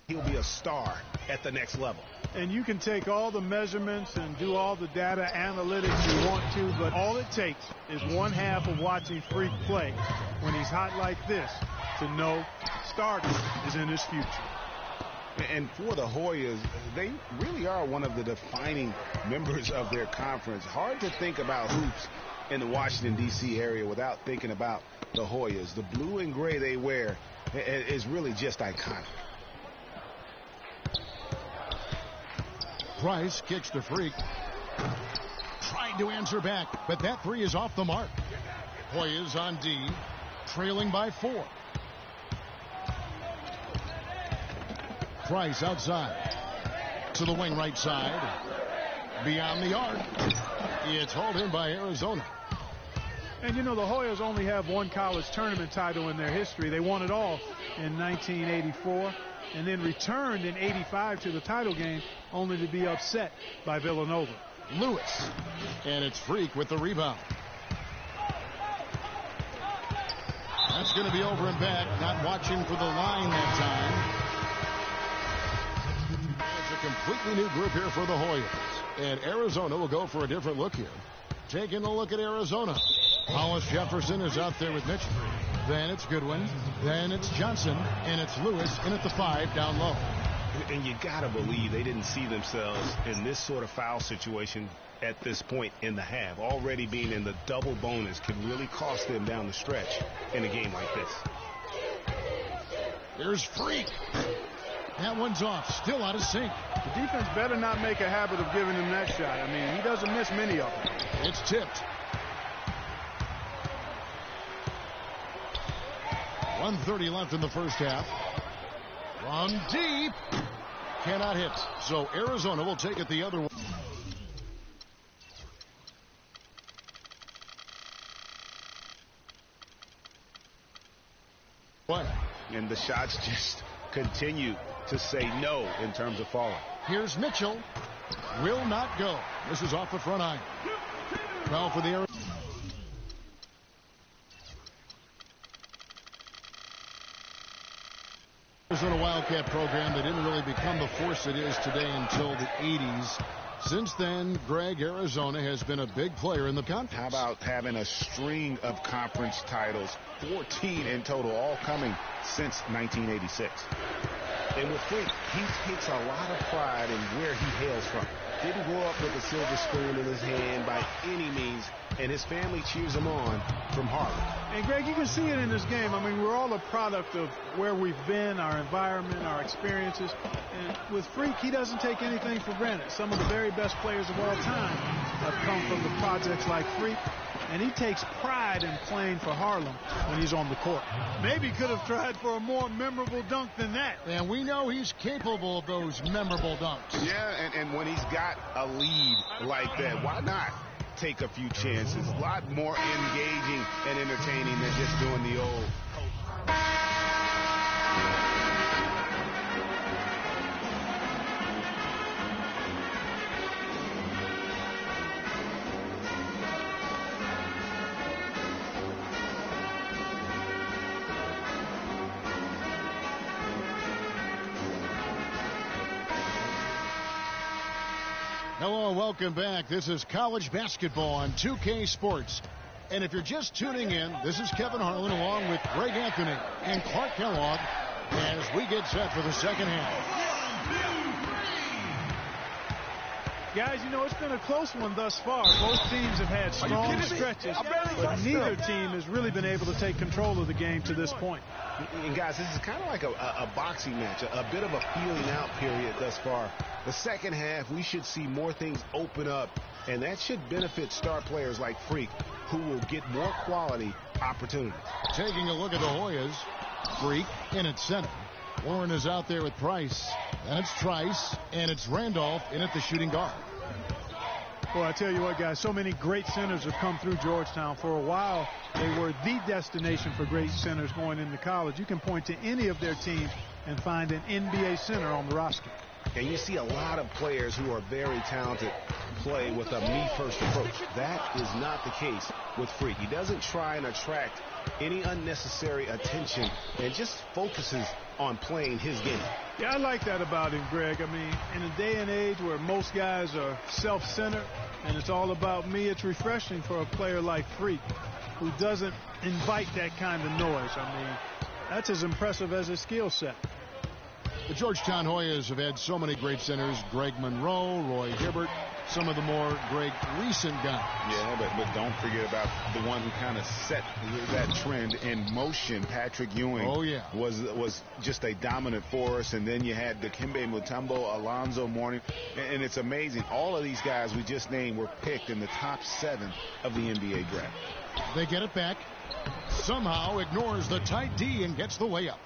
he'll be a star at the next level. And you can take all the measurements and do all the data analytics you want to, but all it takes is one half of watching Freak play when he's hot like this to know starting is in his future. And for the Hoyas, they really are one of the defining members of their conference. Hard to think about hoops in the Washington, D.C. area without thinking about the Hoyas. The blue and gray they wear is really just iconic. Price kicks to Freak. Tried to answer back, but that three is off the mark. Hoyas on D, trailing by 4. Price outside to the wing right side. Beyond the arc. It's hauled in by Arizona. And you know, the Hoyas only have one college tournament title in their history. They won it all in 1984 and then returned in 85 to the title game only to be upset by Villanova. Lewis. And it's Freak with the rebound. That's going to be over and back. Not watching for the line that time. It's a completely new group here for the Hoyas. And Arizona will go for a different look here. Taking a look at Arizona. Hollis Jefferson is out there with Mitchell. Then it's Goodwin. Then it's Johnson. And it's Lewis in at the 5 down low. And you got to believe they didn't see themselves in this sort of foul situation at this point in the half. Already being in the double bonus could really cost them down the stretch in a game like this. Here's Freak. That one's off. Still out of sync. The defense better not make a habit of giving him that shot. I mean, he doesn't miss many of them. It's tipped. 1:30 left in the first half. From deep. Cannot hit. So Arizona will take it the other way. And the shots just continue to say no in terms of falling. Here's Mitchell. Will not go. This is off the front iron. Foul for the Arizona Wildcat program. They didn't really become the force it is today until the 80s. Since then, Greg, Arizona has been a big player in the conference. How about having a string of conference titles, 14 in total, all coming since 1986. And with Freak, he takes a lot of pride in where he hails from. Didn't grow up with a silver spoon in his hand by any means, and his family cheers him on from Harvard. And Greg, you can see it in this game. I mean, we're all a product of where we've been, our environment, our experiences. And with Freak, he doesn't take anything for granted. Some of the very best players of all time have come from the projects like Freak, and he takes pride in playing for Harlem when he's on the court. Maybe could have tried for a more memorable dunk than that. And we know he's capable of those memorable dunks. Yeah, and when he's got a lead like that, why not take a few chances? A lot more engaging and entertaining than just doing the old. Hello, welcome back. This is college basketball on 2K Sports. And if you're just tuning in, this is Kevin Harlan along with Greg Anthony and Clark Kellogg as we get set for the second half. Guys, you know, it's been a close one thus far. Both teams have had strong stretches, but neither team has really been able to take control of the game to this point. And guys, this is kind of like a boxing match, a bit of a feeling out period thus far. The second half, we should see more things open up, and that should benefit star players like Freak, who will get more quality opportunities. Taking a look at the Hoyas, Freak in at center. Warren is out there with Price, and it's Trice, and it's Randolph in at the shooting guard. Well, I tell you what, guys, so many great centers have come through Georgetown. For a while, they were the destination for great centers going into college. You can point to any of their teams and find an NBA center on the roster. And you see a lot of players who are very talented play with a me-first approach. That is not the case with Freak. He doesn't try and attract any unnecessary attention and just focuses on playing his game. Yeah, I like that about him, Greg. I mean, in a day and age where most guys are self-centered and it's all about me, it's refreshing for a player like Freak who doesn't invite that kind of noise. I mean, that's as impressive as his skill set. The Georgetown Hoyas have had so many great centers. Greg Monroe, Roy Hibbert, some of the more great recent guys. Yeah, but don't forget about the one who kind of set that trend in motion. Patrick Ewing. Oh, yeah. was just a dominant force. And then you had Dikembe Mutombo, Alonzo Mourning. And it's amazing. All of these guys we just named were picked in the top 7 of the NBA draft. They get it back. Somehow ignores the tight D and gets the way up.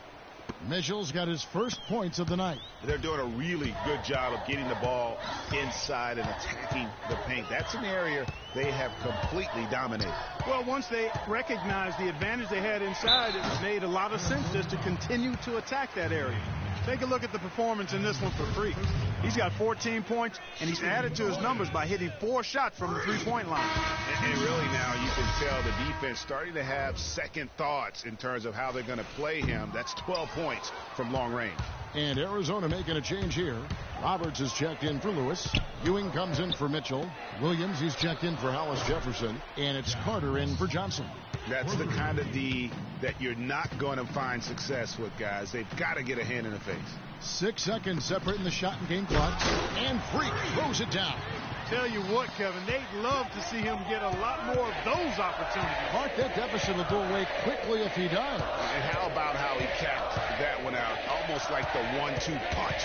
Mitchell's got his first points of the night. They're doing a really good job of getting the ball inside and attacking the paint. That's an area they have completely dominated. Well, once they recognized the advantage they had inside, it made a lot of sense just to continue to attack that area. Take a look at the performance in this one for Freak. He's got 14 points, and he's added to his numbers by hitting 4 shots from the three-point line. And really now you can tell the defense starting to have second thoughts in terms of how they're going to play him. That's 12 points from long range. And Arizona making a change here. Roberts is checked in for Lewis. Ewing comes in for Mitchell. Williams, he's checked in for Hollis Jefferson. And it's Carter in for Johnson. That's the kind of D that you're not going to find success with, guys. They've got to get a hand in the face. 6 seconds separating the shot and game clock. And Freak throws it down. Tell you what, Kevin, they'd love to see him get a lot more of those opportunities. Mark, that deficit will go away quickly if he does. And how about how he capped that one out? Almost like the 1-2 punch.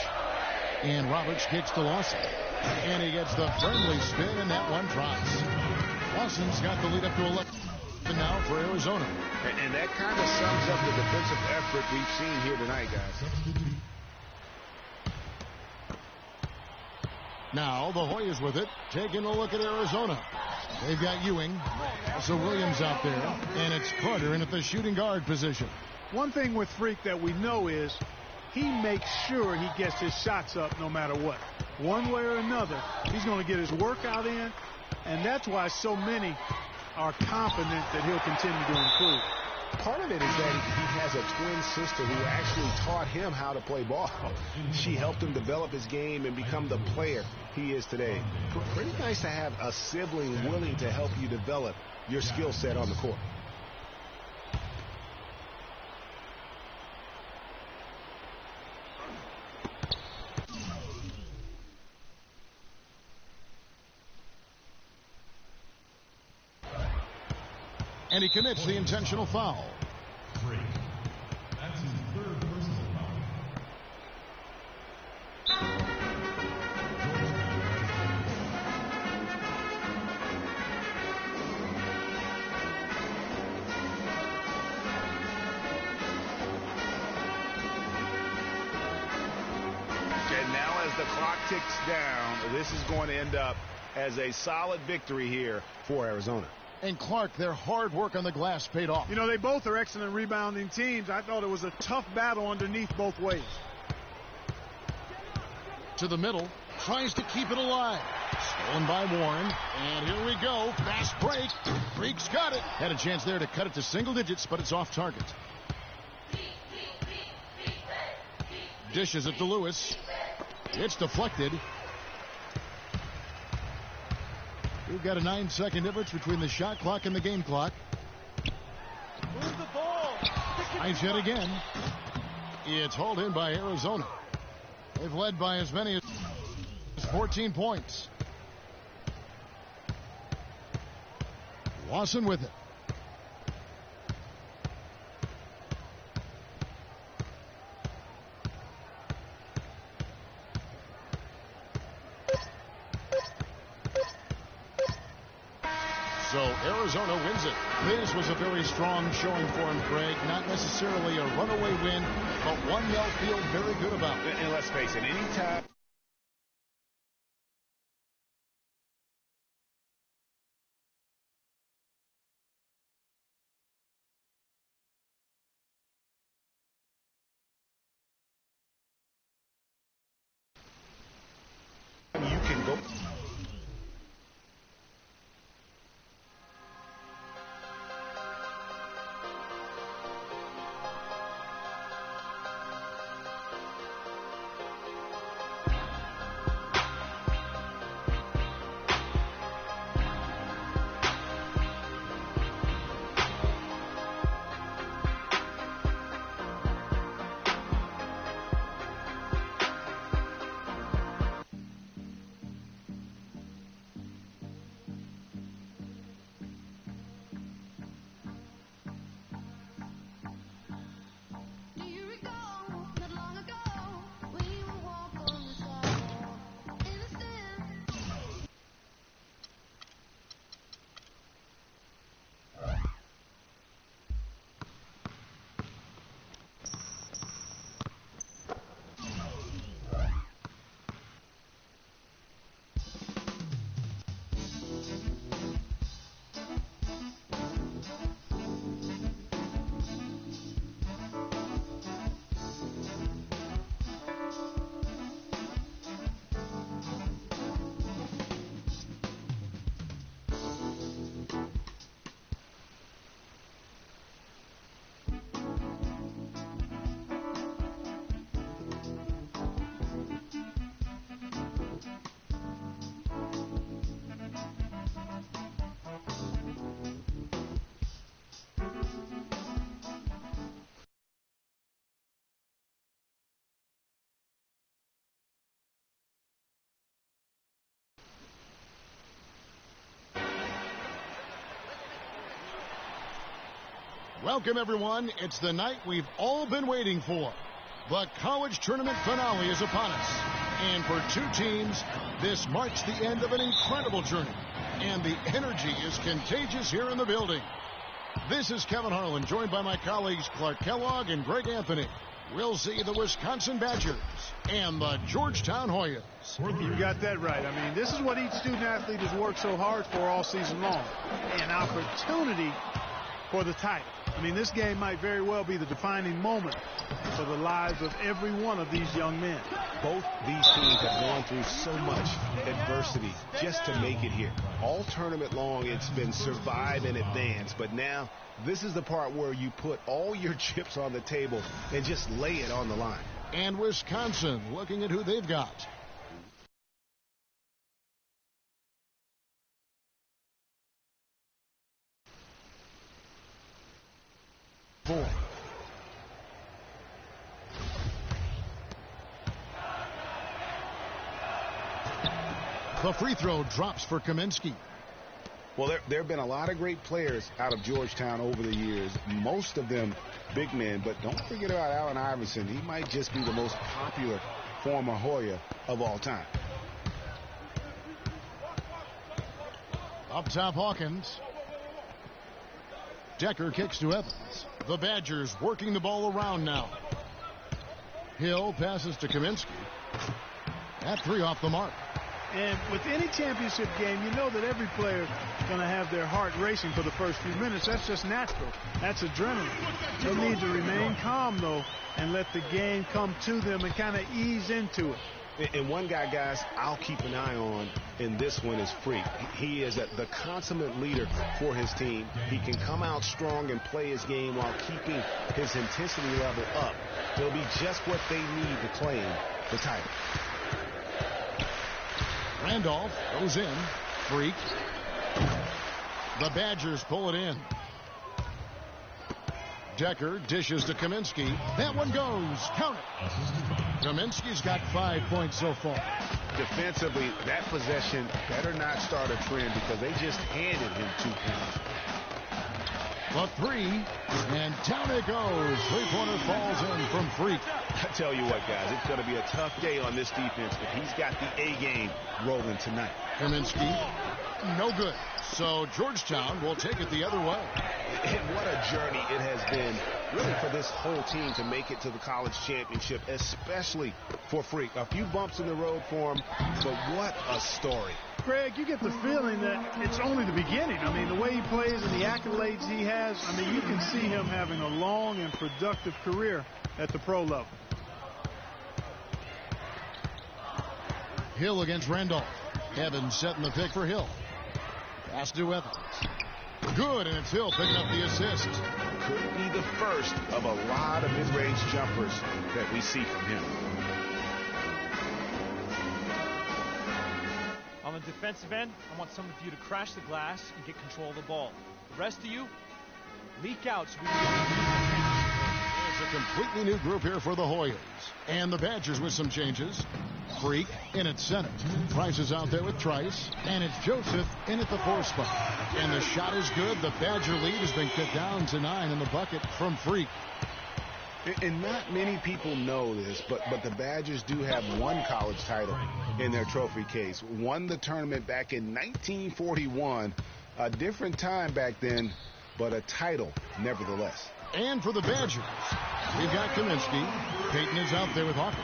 And Roberts kicks to Lawson. And he gets the friendly spin, and that one drops. Lawson's got the lead up to 11 now for Arizona. And that kind of sums up the defensive effort we've seen here tonight, guys. Now the Hoyas with it, taking a look at Arizona. They've got Ewing, so Williams out there, and it's Carter in at the shooting guard position. One thing with Freak that we know is he makes sure he gets his shots up no matter what. One way or another, he's going to get his workout in, and that's why so many are confident that he'll continue to improve. Part of it is that he has a twin sister who actually taught him how to play ball. She helped him develop his game and become the player he is today. Pretty nice to have a sibling willing to help you develop your skill set on the court. And he commits the intentional foul. That's his 3rd personal foul. And now as the clock ticks down, this is going to end up as a solid victory here for Arizona. And Clark, their hard work on the glass paid off. You know, they both are excellent rebounding teams. I thought it was a tough battle underneath both ways. To the middle, tries to keep it alive. Stolen by Warren. And here we go. Fast break. Freak's got it. Had a chance there to cut it to single digits, but it's off target. Dishes it to Lewis. It's deflected. We've got a 9-second difference between the shot clock and the game clock. Move the ball. Nice hit again. It's hauled in by Arizona. They've led by as many as 14 points. Lawson with it. So Arizona wins it. This was a very strong showing for him, Craig. Not necessarily a runaway win, but one they'll feel very good about. And let's face it, anytime Go. Welcome, everyone. It's the night we've all been waiting for. The college tournament finale is upon us. And for two teams, this marks the end of an incredible journey. And the energy is contagious here in the building. This is Kevin Harlan, joined by my colleagues Clark Kellogg and Greg Anthony. We'll see the Wisconsin Badgers and the Georgetown Hoyas. You got that right. I mean, this is what each student athlete has worked so hard for all season long. An opportunity for the title. I mean, this game might very well be the defining moment for the lives of every one of these young men. Both these teams have gone through so much adversity just to make it here. All tournament long, it's been survive and advance. But now, this is the part where you put all your chips on the table and just lay it on the line. And Wisconsin looking at who they've got. The free throw drops for Kaminsky. Well, there have been a lot of great players out of Georgetown over the years, most of them big men, but don't forget about Allen Iverson. He might just be the most popular former Hoya of all time. Up top, Hawkins. Decker kicks to Evans. The Badgers working the ball around now. Hill passes to Kaminsky. That three off the mark. And with any championship game, you know that every player is going to have their heart racing for the first few minutes. That's just natural. That's adrenaline. They need to remain calm, though, and let the game come to them and kind of ease into it. And one guy, guys, I'll keep an eye on in this one is Freak. He is the consummate leader for his team. He can come out strong and play his game while keeping his intensity level up. It'll be just what they need to claim the title. Randolph goes in. Freak. The Badgers pull it in. Decker dishes to Kaminsky. That one goes. Count it. Kaminsky's got 5 points so far. Defensively, that possession better not start a trend because they just handed him 2 points. The three, and down it goes. Three-pointer falls in from Freak. I tell you what, guys, it's going to be a tough day on this defense if he's got the A game rolling tonight. Kaminsky, no good. So Georgetown will take it the other way. And what a journey it has been, really, for this whole team to make it to the college championship, especially for Freak. A few bumps in the road for him, but what a story. Greg, you get the feeling that it's only the beginning. I mean, the way he plays and the accolades he has, I mean, you can see him having a long and productive career at the pro level. Hill against Randolph. Evans setting the pick for Hill. Pass to Evans. Good, and it's Hill picking up the assist. Could be the first of a lot of mid-range jumpers that we see from him. On the defensive end, I want some of you to crash the glass and get control of the ball. The rest of you, leak out so we can get It's a completely new group here for the Hoyas. And the Badgers with some changes. Freak in at center. Price is out there with Trice. And it's Joseph in at the 4 spot. And the shot is good. The Badger lead has been cut down to 9 in the bucket from Freak. And not many people know this, but the Badgers do have one college title in their trophy case. Won the tournament back in 1941. A different time back then, but a title nevertheless. And for the Badgers, we've got Kaminsky. Peyton is out there with Hawkins.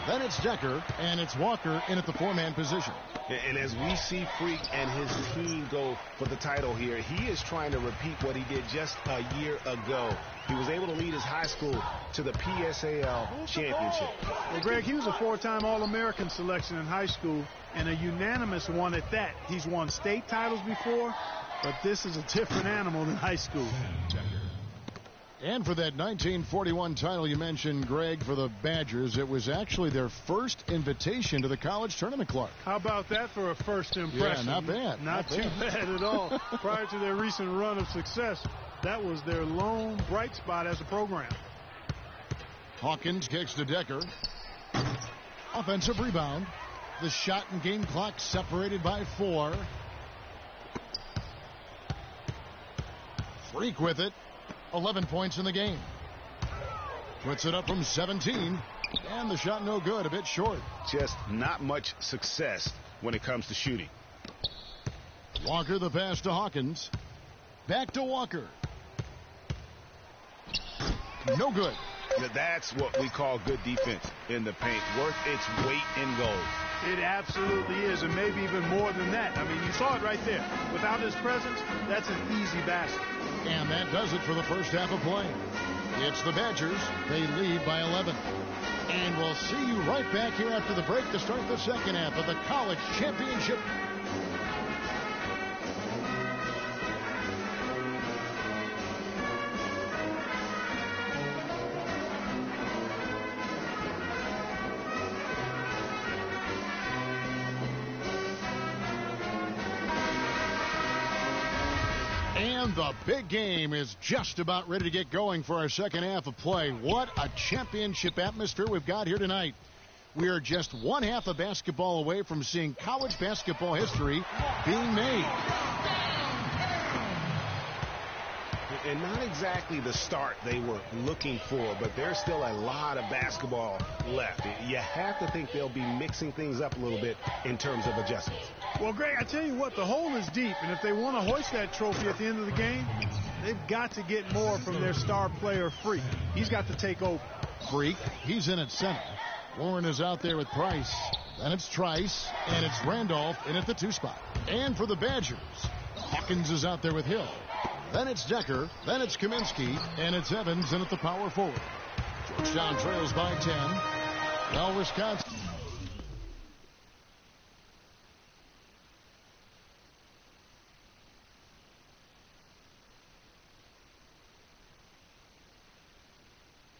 Then it's Decker, and it's Walker in at the 4-man position. And as we see Freak and his team go for the title here, he is trying to repeat what he did just a year ago. He was able to lead his high school to the PSAL championship. Well, Greg, he was a 4-time All-American selection in high school, and a unanimous one at that. He's won state titles before, but this is a different animal than high school. And for that 1941 title you mentioned, Greg, for the Badgers, it was actually their first invitation to the college tournament, Clark. How about that for a first impression? Yeah, not bad. Not too bad at all. Prior to their recent run of success, that was their lone bright spot as a program. Hawkins kicks to Decker. Offensive rebound. The shot and game clock separated by 4. Freak with it. 11 points in the game. Puts it up from 17. And the shot no good, a bit short. Just not much success when it comes to shooting. Walker the pass to Hawkins. Back to Walker. No good. Now that's what we call good defense in the paint. Worth its weight in gold. It absolutely is, and maybe even more than that. I mean, you saw it right there. Without his presence, that's an easy basket. And that does it for the first half of play. It's the Badgers. They lead by 11. And we'll see you right back here after the break to start the second half of the college championship. The big game is just about ready to get going for our second half of play. What a championship atmosphere we've got here tonight. We are just one half of basketball away from seeing college basketball history being made. And not exactly the start they were looking for, but there's still a lot of basketball left. You have to think they'll be mixing things up a little bit in terms of adjustments. Well, Greg, I tell you what, the hole is deep, and if they want to hoist that trophy at the end of the game, they've got to get more from their star player, Freak. He's got to take over. Freak, he's in at center. Warren is out there with Price. Then it's Trice, and it's Randolph in at the 2 spot. And for the Badgers, Hawkins is out there with Hill. Then it's Decker, then it's Kaminsky, and it's Evans in at the power forward. Georgetown trails by 10. Well, Wisconsin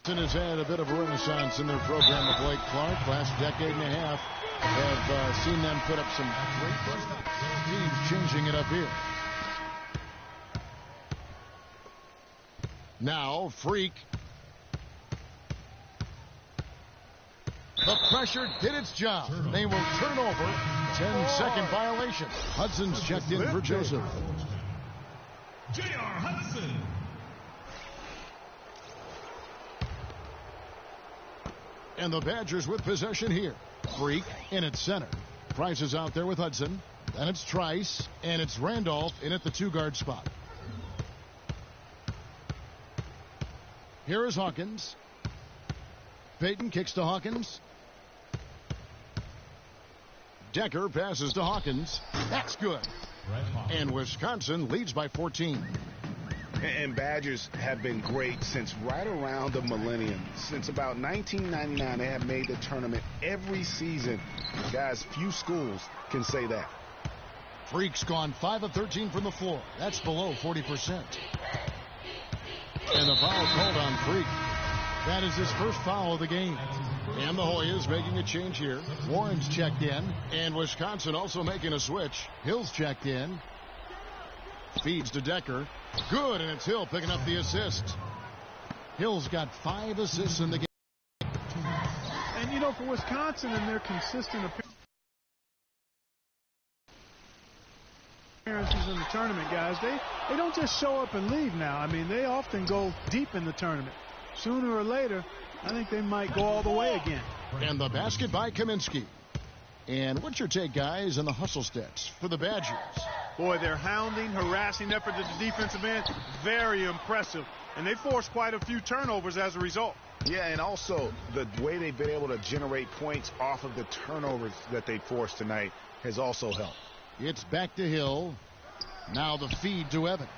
has had a bit of a renaissance in their program of late, Clark. Last decade and a half have seen them put up some great first teams changing it up here. Now, Freak. The pressure did its job. They will turn over. 10-second violation. Hudson's checked in for Joseph. J.R. Hudson. And the Badgers with possession here. Freak in at center. Price is out there with Hudson. Then it's Trice, and it's Randolph in at the 2-guard spot. Here is Hawkins. Peyton kicks to Hawkins. Decker passes to Hawkins. That's good. And Wisconsin leads by 14. And Badgers have been great since right around the millennium. Since about 1999, they have made the tournament every season. Guys, few schools can say that. Freak's gone 5 of 13 from the floor. That's below 40%. And the foul called on Freak. That is his first foul of the game. And the Hoyas making a change here. Warren's checked in. And Wisconsin also making a switch. Hill's checked in. Feeds to Decker. Good, and it's Hill picking up the assist. Hill's got 5 assists in the game. And, you know, for Wisconsin and their consistent appearances in the tournament, guys, they don't just show up and leave now. I mean, they often go deep in the tournament. Sooner or later, I think they might go all the way again. And the basket by Kaminsky. And what's your take, guys, on the hustle stats for the Badgers? Boy, their hounding, harassing effort at the defensive end, very impressive. And they forced quite a few turnovers as a result. Yeah, and also the way they've been able to generate points off of the turnovers that they forced tonight has also helped. It's back to Hill. Now the feed to Evans.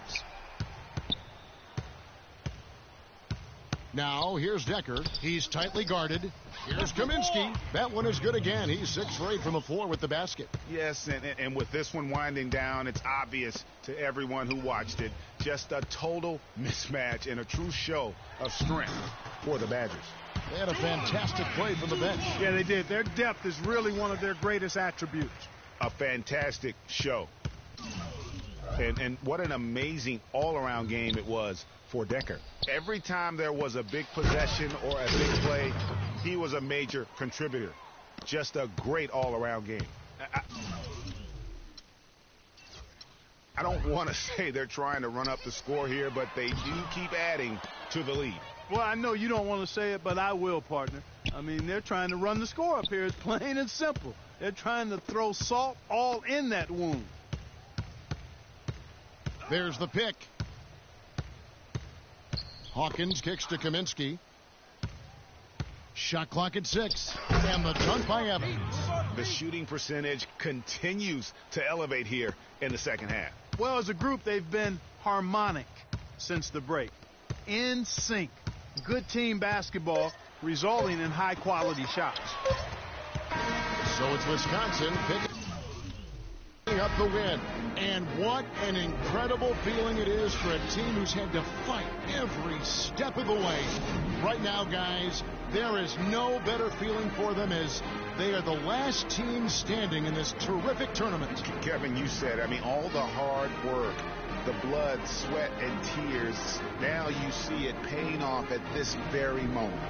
Now here's Decker. He's tightly guarded. Here's Kaminsky. That one is good again. He's 6 for 8 from the floor with the basket. Yes, and with this one winding down, it's obvious to everyone who watched it. Just a total mismatch and a true show of strength for the Badgers. They had a fantastic play from the bench. Yeah, they did. Their depth is really one of their greatest attributes. A fantastic show. And what an amazing all-around game it was for Decker. Every time there was a big possession or a big play, he was a major contributor. Just a great all-around game. I don't want to say they're trying to run up the score here, but they do keep adding to the lead. Well, I know you don't want to say it, but I will, partner. I mean, they're trying to run the score up here. It's plain and simple. They're trying to throw salt all in that wound. There's the pick. Hawkins kicks to Kaminsky. Shot clock at 6. And the dunk by Evans. The shooting percentage continues to elevate here in the second half. Well, as a group, they've been harmonic since the break. In sync. Good team basketball resulting in high-quality shots. So it's Wisconsin picking up the win. And what an incredible feeling it is for a team who's had to fight every step of the way. Right now, guys, there is no better feeling for them as they are the last team standing in this terrific tournament. Kevin, you said, I mean, all the hard work, the blood, sweat, and tears, now you see it paying off at this very moment.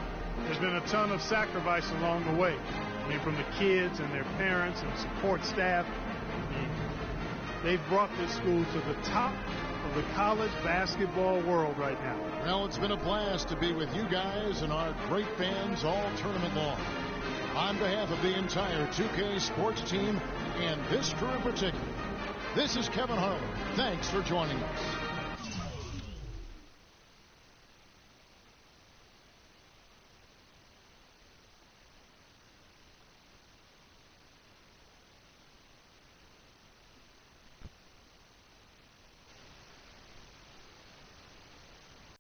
There's been a ton of sacrifice along the way. I mean, from the kids and their parents and support staff. They've brought this school to the top of the college basketball world right now. Well, it's been a blast to be with you guys and our great fans all tournament long. On behalf of the entire 2K sports team and this crew in particular, this is Kevin Harlan. Thanks for joining us.